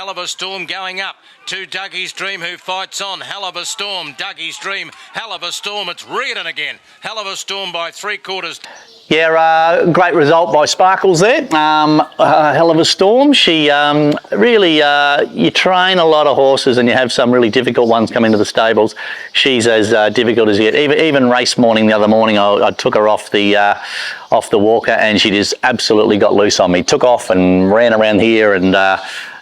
Hellofastorm going up to Dougie's Dream, who fights on. Hellofastorm, Dougie's Dream, Hellofastorm. It's Reardon again. Hellofastorm by 3/4. Yeah, great result by Sparkles there. Hellofastorm. She really, you train a lot of horses and you have some really difficult ones come into the stables. She's as difficult as yet. Even race morning the other morning, I took her off the walker and she just absolutely got loose on me. Took off and ran around here and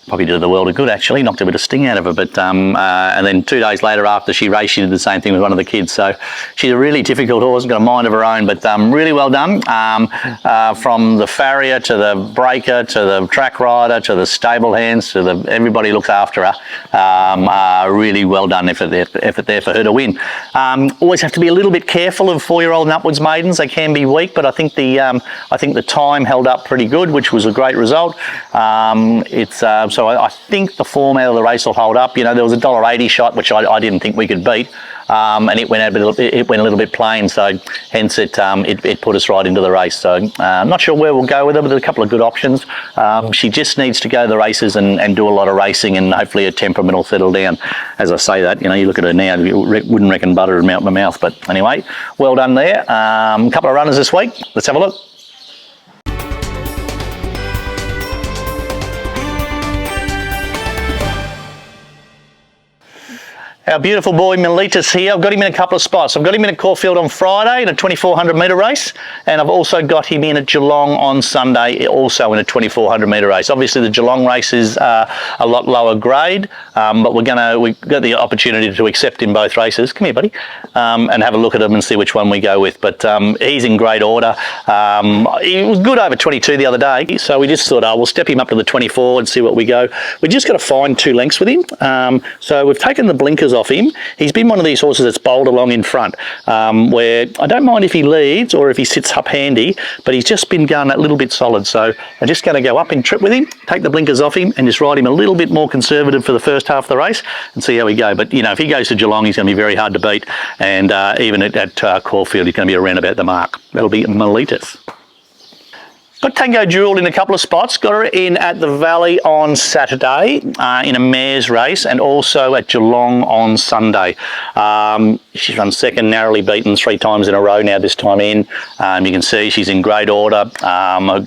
probably did the world of good actually, knocked a bit of sting out of her. But and then 2 days later after she raced, she did the same thing with one of the kids. So she's a really difficult horse, got a mind of her own, but really well done. From the farrier to the breaker to the track rider to the stable hands to everybody looks after her. Really well done effort there for her to win. Always have to be a little bit careful of 4-year-old and upwards maidens. They can be weak, but I think the time held up pretty good, which was a great result. So I think the form out of the race will hold up. You know, there was a $1.80 shot, which I didn't think we could beat, and it went a little bit plain. So hence it put us right into the race. So I'm not sure where we'll go with her, but there's a couple of good options. She just needs to go to the races and do a lot of racing, and hopefully her temperament will settle down. As I say that, you know, you look at her now, you wouldn't reckon butter would melt my mouth. But anyway, well done there. A couple of runners this week. Let's have a look. Our beautiful boy Miletus here. I've got him in a couple of spots. I've got him in at Caulfield on Friday in a 2400 metre race, and I've also got him in at Geelong on Sunday, also in a 2400 metre race. Obviously the Geelong race is a lot lower grade, but we've got the opportunity to accept in both races. Come here, buddy, and have a look at him and see which one we go with. But he's in great order. He was good over 22 the other day, so we just thought, we'll step him up to the 24 and see what we go. We just got to find 2 lengths with him. So we've taken the blinkers off him. He's been one of these horses that's bowled along in front, where I don't mind if he leads or if he sits up handy, but he's just been going a little bit solid. So I'm just going to go up and trip with him, take the blinkers off him, and just ride him a little bit more conservative for the first half of the race and see how we go. But you know, if he goes to Geelong, he's going to be very hard to beat, and even at Caulfield, he's going to be around about the mark. That'll be Miletus. Got Tango Jewel in a couple of spots. Got her in at the Valley on Saturday in a mare's race, and also at Geelong on Sunday. She's run second, narrowly beaten 3 times in a row now this time in. You can see she's in great order.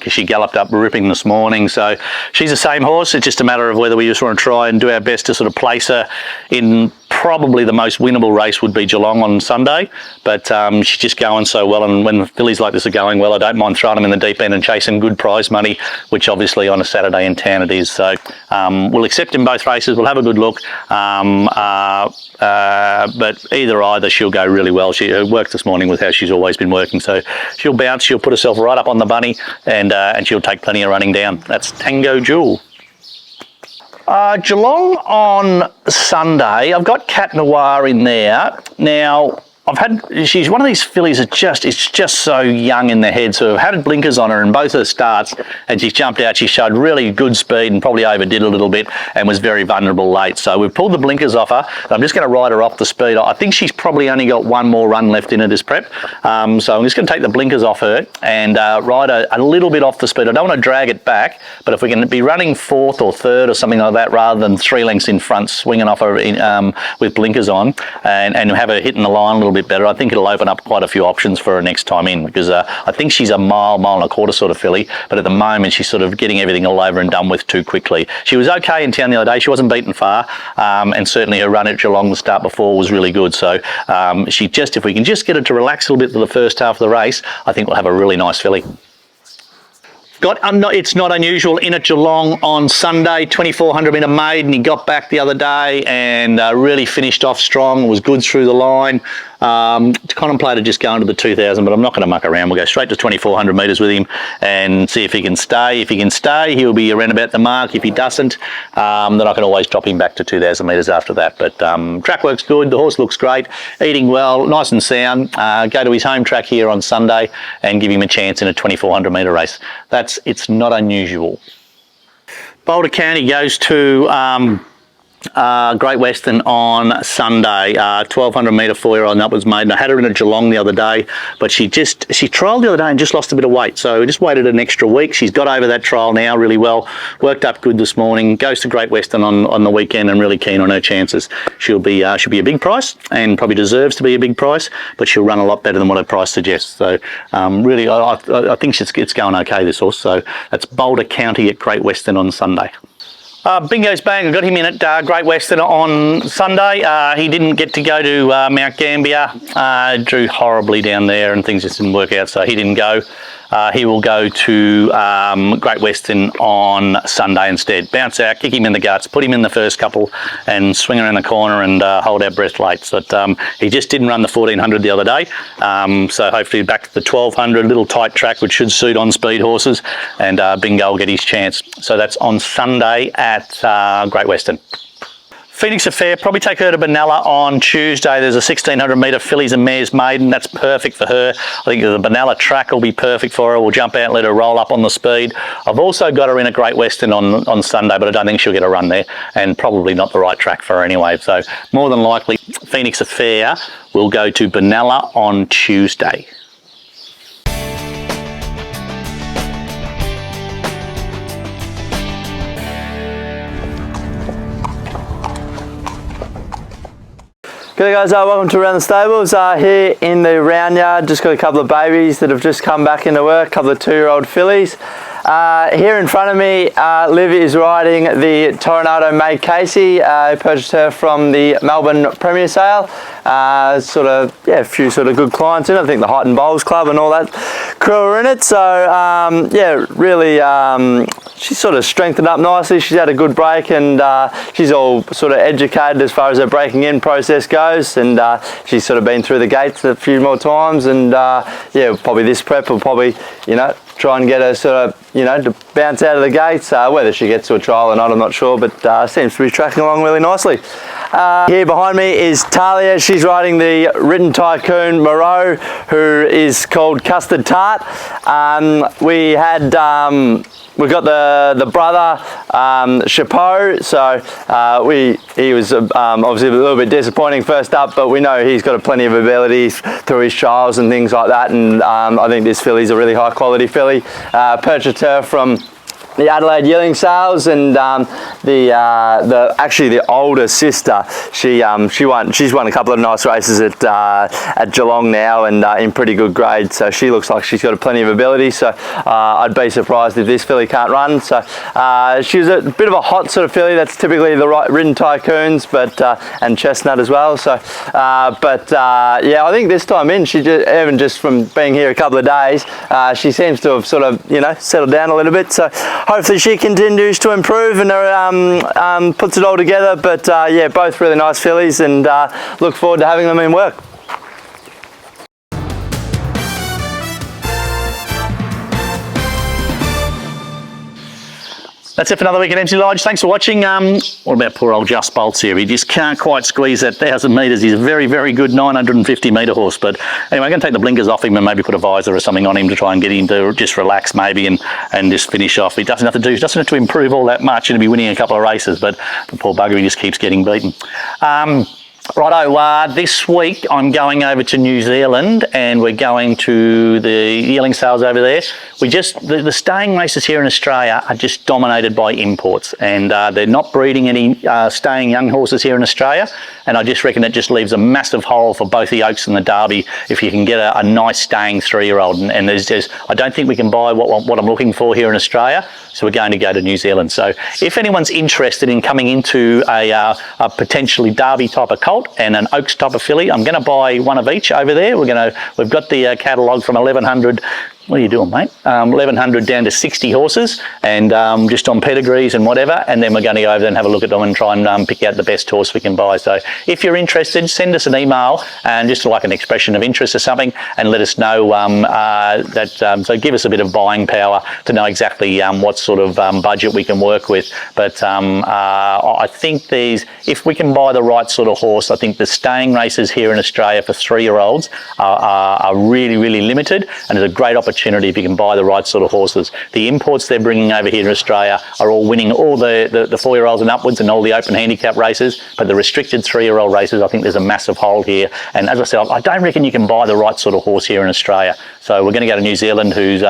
She galloped up ripping this morning, so she's the same horse. It's just a matter of whether we just want to try and do our best to sort of place her in probably the most winnable race would be Geelong on Sunday, but she's just going so well, and when the fillies like this are going well, I don't mind throwing them in the deep end and chasing good prize money, which obviously on a Saturday in town it is. So we'll accept in both races, we'll have a good look, but either she'll go really well. She worked this morning with how she's always been working, so she'll bounce, she'll put herself right up on the bunny, and she'll take plenty of running down. That's Tango Jewel. Geelong on Sunday, I've got Cat Noir in there. Now, she's one of these fillies that it's just so young in the head, so I've had blinkers on her in both her starts, and she's jumped out. She showed really good speed and probably overdid a little bit and was very vulnerable late. So we've pulled the blinkers off her. I'm just going to ride her off the speed. I think she's probably only got one more run left in her this prep. So I'm just going to take the blinkers off her and ride her a little bit off the speed. I don't want to drag it back, but if we can be running 4th or 3rd or something like that, rather than 3 lengths in front, swinging off her with blinkers on, and have her hitting the line a little bit better, I think it'll open up quite a few options for her next time in, because I think she's a mile and a quarter sort of filly, but at the moment she's sort of getting everything all over and done with too quickly. She was okay in town the other day, she wasn't beaten far, and certainly her run at Geelong the start before was really good. So if we can just get her to relax a little bit for the first half of the race, I think we'll have a really nice filly. It's not unusual in at Geelong on Sunday, 2400 metre maiden. He got back the other day and really finished off strong, was good through the line. Contemplated just going to the 2000, but I'm not going to muck around. We'll go straight to 2400 metres with him and see if he can stay. If he can stay, he'll be around about the mark. If he doesn't, then I can always drop him back to 2000 metres after that. But track work's good, the horse looks great, eating well, nice and sound. Go to his home track here on Sunday and give him a chance in a 2400 metre race. It's not unusual. Boulder County goes to Great Western on Sunday, 1200 metre 4-year-old and upwards maiden. I had her in a Geelong the other day, but she trialled the other day and just lost a bit of weight, so we just waited an extra week. She's got over that trial now really well, worked up good this morning, goes to Great Western on the weekend, and really keen on her chances. She'll be a big price, and probably deserves to be a big price, but she'll run a lot better than what her price suggests. So really, I think it's going okay, this horse. So that's Boulder County at Great Western on Sunday. Bingo's Bang, I got him in at Great Western on Sunday. He didn't get to go to Mount Gambier, drew horribly down there and things just didn't work out, so he didn't go. He will go to Great Western on Sunday instead. Bounce out, kick him in the guts, put him in the first couple and swing around the corner and hold our breath late. But he just didn't run the 1400 the other day, so hopefully back to the 1200, little tight track which should suit on-speed horses, and Bingo will get his chance. So that's on Sunday at Great Western. Phoenix Affair, probably take her to Benalla on Tuesday. There's a 1600 metre fillies and mares maiden. That's perfect for her. I think the Benalla track will be perfect for her. We'll jump out and let her roll up on the speed. I've also got her in at Great Western on Sunday, but I don't think she'll get a run there, and probably not the right track for her anyway. So more than likely, Phoenix Affair will go to Benalla on Tuesday. G'day guys, welcome to Around the Stables. Here in the round yard, just got a couple of babies that have just come back into work, a couple of 2-year-old fillies. Here in front of me, Liv is riding the Toronado Maid Casey. I purchased her from the Melbourne Premier Sale. A few sort of good clients in it. I think the Height and Bowls Club and all that crew are in it. So yeah, really, she's sort of strengthened up nicely. She's had a good break, and she's all sort of educated as far as her breaking in process goes, and she's sort of been through the gates a few more times, and yeah, probably this prep will probably, you know, try and get her sort of, you know, to bounce out of the gates. Whether she gets to a trial or not, I'm not sure, but seems to be tracking along really nicely. Here behind me is Talia. She's riding the Written Tycoon Moreau, who is called Custard Tart. We got the brother Chapeau, so he was obviously a little bit disappointing first up, but we know he's got plenty of abilities through his trials and things like that, and I think this filly's a really high quality filly. Purchased her from the Adelaide Yearling Sales, and actually the older sister, she's won a couple of nice races at Geelong now, and in pretty good grade, so she looks like she's got plenty of ability, so I'd be surprised if this filly can't run. So she was a bit of a hot sort of filly. That's typically the right Written Tycoons, but and Chestnut as well. So yeah, I think this time in, she even just from being here a couple of days, she seems to have sort of, you know, settled down a little bit. So hopefully she continues to improve and puts it all together. But yeah, both really nice fillies, and look forward to having them in work. That's it for another week at Emsley Lodge. Thanks for watching. What about poor old Just Bolts here? He just can't quite squeeze that 1,000 metres. He's a very, very good 950 metre horse. But anyway, I'm going to take the blinkers off him and maybe put a visor or something on him to try and get him to just relax maybe and just finish off. He doesn't have to improve all that much and be winning a couple of races, but the poor bugger, he just keeps getting beaten. Righto, this week I'm going over to New Zealand, and we're going to the yearling sales over there. The staying races here in Australia are just dominated by imports, and they're not breeding any staying young horses here in Australia, and I just reckon that just leaves a massive hole for both the Oaks and the Derby if you can get a nice staying 3-year-old, and I don't think we can buy what I'm looking for here in Australia, so we're going to go to New Zealand. So if anyone's interested in coming into a potentially Derby type of colt and an Oaks type of filly, I'm going to buy one of each over there. We've got the catalogue from 1100. What are you doing, mate? 1100 down to 60 horses, and just on pedigrees and whatever, and then we're going to go over there and have a look at them and try and pick out the best horse we can buy. So if you're interested, send us an email and just like an expression of interest or something, and let us know so give us a bit of buying power to know exactly what sort of budget we can work with. But I think if we can buy the right sort of horse, I think the staying races here in Australia for 3-year-olds are really, really limited, and there's a great opportunity opportunity if you can buy the right sort of horses. The imports they're bringing over here in Australia are all winning all the 4-year-olds and upwards and all the open handicap races, but the restricted 3-year-old races, I think there's a massive hole here. And as I said, I don't reckon you can buy the right sort of horse here in Australia. So we're going to go to New Zealand, who's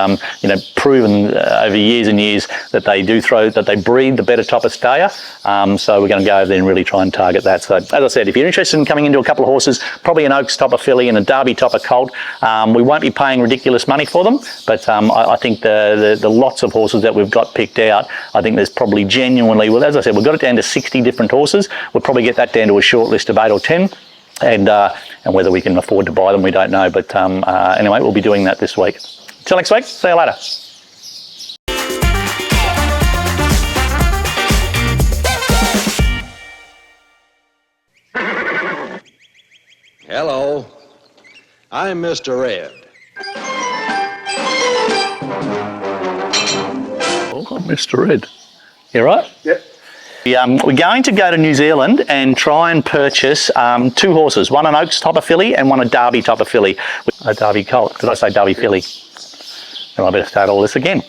proven over years and years that they breed the better type of stayer. So we're going to go over there and really try and target that. So as I said, if you're interested in coming into a couple of horses, probably an Oaks type of filly and a Derby type of colt, we won't be paying ridiculous money for them, but I think the lots of horses that we've got picked out, I think there's probably genuinely, well, as I said, we've got it down to 60 different horses. We'll probably get that down to a short list of 8 or 10. And whether we can afford to buy them, we don't know. But anyway, we'll be doing that this week. Till next week, see you later. Hello, I'm Mr. Red. Oh, Mr. Red. You right? Yep. We're going to go to New Zealand and try and purchase 2 horses, one an Oaks type of filly and one a Derby type of filly. A Derby colt. Did I say Derby filly? Well, I better start all this again.